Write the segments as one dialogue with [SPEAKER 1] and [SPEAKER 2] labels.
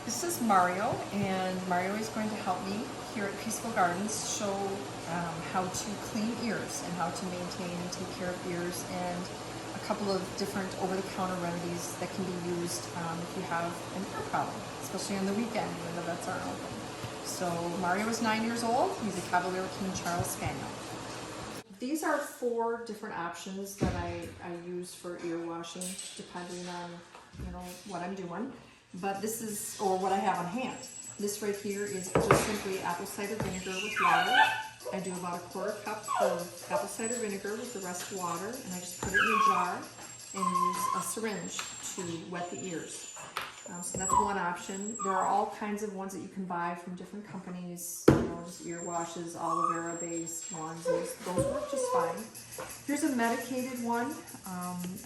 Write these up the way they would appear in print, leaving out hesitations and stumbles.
[SPEAKER 1] This is Mario, and Mario is going to help me here at Peaceful Gardens show how to clean ears and how to maintain and take care of ears, and a couple of different over-the-counter remedies that can be used if you have an ear problem, especially on the weekend when the vets aren't open. So Mario is 9 years old. He's a Cavalier King Charles Spaniel. These are 4 different options that I use for ear washing, depending on what I'm doing. But this is, or what I have on hand. This right here is just simply apple cider vinegar with water. I do about a 1/4 cup of apple cider vinegar with the rest water, and I just put it in a jar and use a syringe to wet the ears. So that's one option. There are all kinds of ones that you can buy from different companies, just ear washes, aloe vera based ones. Those work just fine. Here's a medicated one,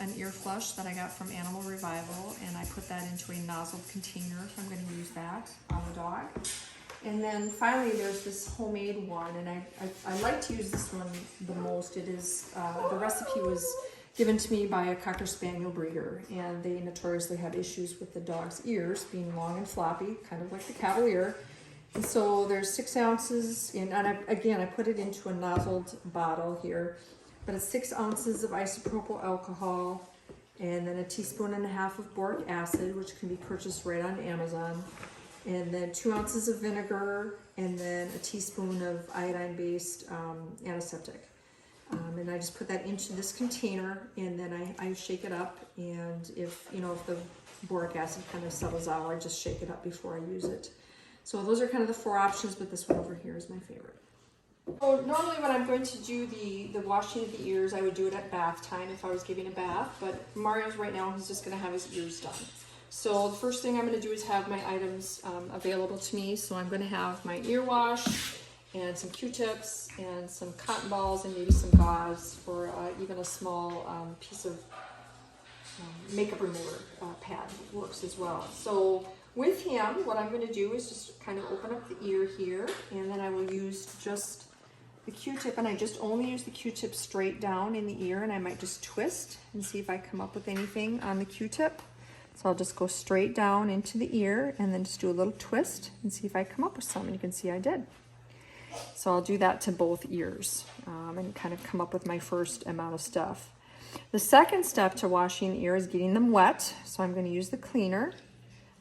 [SPEAKER 1] an ear flush that I got from Animal Revival, and I put that into a nozzle container, so I'm going to use that on the dog. And then finally there's this homemade one, and I like to use this one the most. It is, the recipe was given to me by a Cocker Spaniel breeder, and they notoriously have issues with the dog's ears being long and floppy, kind of like the Cavalier. And so there's 6 ounces in, and I put it into a nozzled bottle here, but it's 6 ounces of isopropyl alcohol, and then 1.5 teaspoons of boric acid, which can be purchased right on Amazon, and then 2 ounces of vinegar, and then a teaspoon of iodine-based antiseptic. And I just put that into this container, and then I shake it up, and if the boric acid kind of settles out, I just shake it up before I use it. So those are kind of the 4 options, but this one over here is my favorite. So normally when I'm going to do the washing of the ears, I would do it at bath time if I was giving a bath, but Mario's right now, he's just going to have his ears done. So the first thing I'm going to do is have my items available to me. So I'm going to have my ear wash, and some Q-tips, and some cotton balls, and maybe some gauze, or even a small piece of makeup remover pad works as well. So with him, what I'm going to do is just kind of open up the ear here, and then I will use just the Q-tip, and I just only use the Q-tip straight down in the ear, and I might just twist and see if I come up with anything on the Q-tip. So I'll just go straight down into the ear, and then just do a little twist and see if I come up with something. You can see I did. So I'll do that to both ears and kind of come up with my first amount of stuff. The second step to washing the ear is getting them wet. So I'm going to use the cleaner.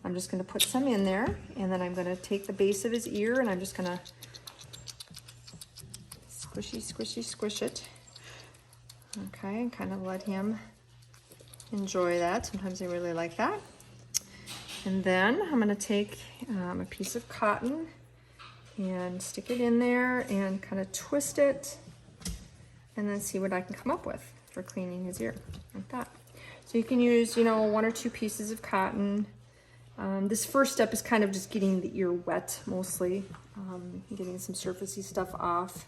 [SPEAKER 1] I'm just going to put some in there, and then I'm going to take the base of his ear, and I'm just going to squish it. Okay, and kind of let him enjoy that. Sometimes they really like that. And then I'm going to take a piece of cotton and stick it in there and kind of twist it, and then see what I can come up with for cleaning his ear, like that. So you can use, 1 or 2 pieces of cotton. This first step is kind of just getting the ear wet, mostly, getting some surfacey stuff off.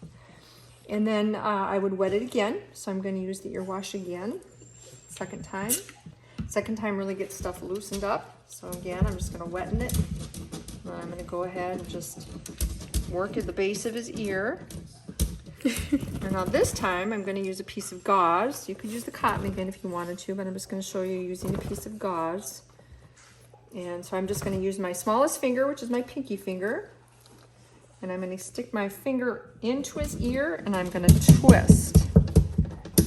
[SPEAKER 1] And then I would wet it again, so I'm going to use the ear wash again, second time. Second time really gets stuff loosened up. So again, I'm just going to wetten it. And I'm going to go ahead and just work at the base of his ear. And now this time I'm going to use a piece of gauze. You could use the cotton again if you wanted to, but I'm just going to show you using a piece of gauze. And so I'm just going to use my smallest finger, which is my pinky finger, and I'm going to stick my finger into his ear, and I'm going to twist,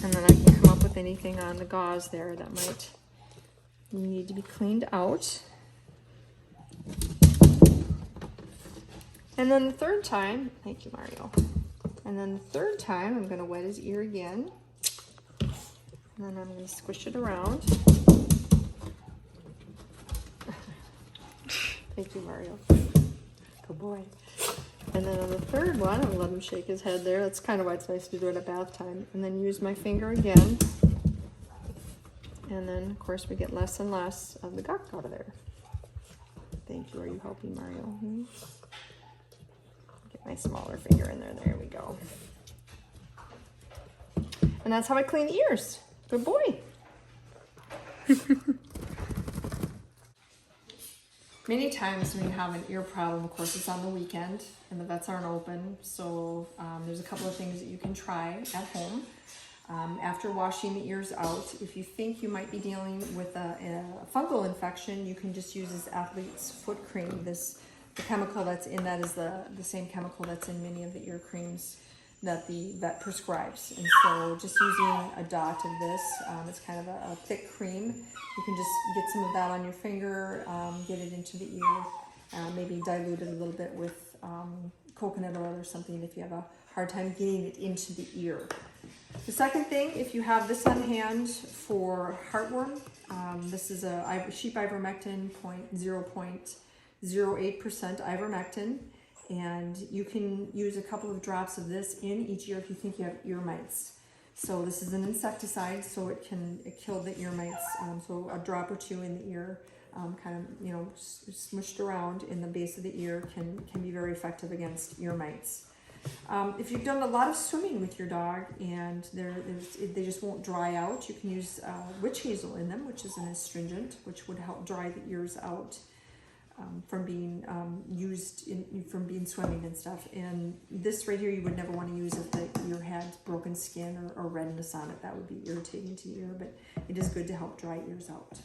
[SPEAKER 1] and then I can come up with anything on the gauze there that might need to be cleaned out. And then the third time, thank you, Mario. And then the third time, I'm going to wet his ear again. And then I'm going to squish it around. Thank you, Mario. Good boy. And then on the third one, I'll let him shake his head there. That's kind of why it's nice to do it at bath time. And then use my finger again. And then, of course, we get less and less of the gunk out of there. Thank you. Are you helping, Mario? Get my smaller finger in there. There we go. And that's how I clean the ears. Good boy. Many times when you have an ear problem, of course, it's on the weekend and the vets aren't open. So there's a couple of things that you can try at home. After washing the ears out, if you think you might be dealing with a fungal infection, you can just use this Athlete's Foot Cream. The chemical that's in that is the same chemical that's in many of the ear creams that the vet prescribes. And so just using a dot of this, it's kind of a thick cream. You can just get some of that on your finger, get it into the ear, maybe dilute it a little bit with coconut oil or something if you have a hard time getting it into the ear. The second thing, if you have this on hand for heartworm, this is a sheep ivermectin 0.08% ivermectin, and you can use a couple of drops of this in each ear if you think you have ear mites. So this is an insecticide, so it can kill the ear mites. So a drop or two in the ear, kind of, you know, smushed around in the base of the ear can be very effective against ear mites. If you've done a lot of swimming with your dog and they just won't dry out, you can use witch hazel in them, which is an astringent, which would help dry the ears out from being from being swimming and stuff. And this right here you would never want to use if the ear had broken skin or redness on it. That would be irritating to the ear, but it is good to help dry ears out.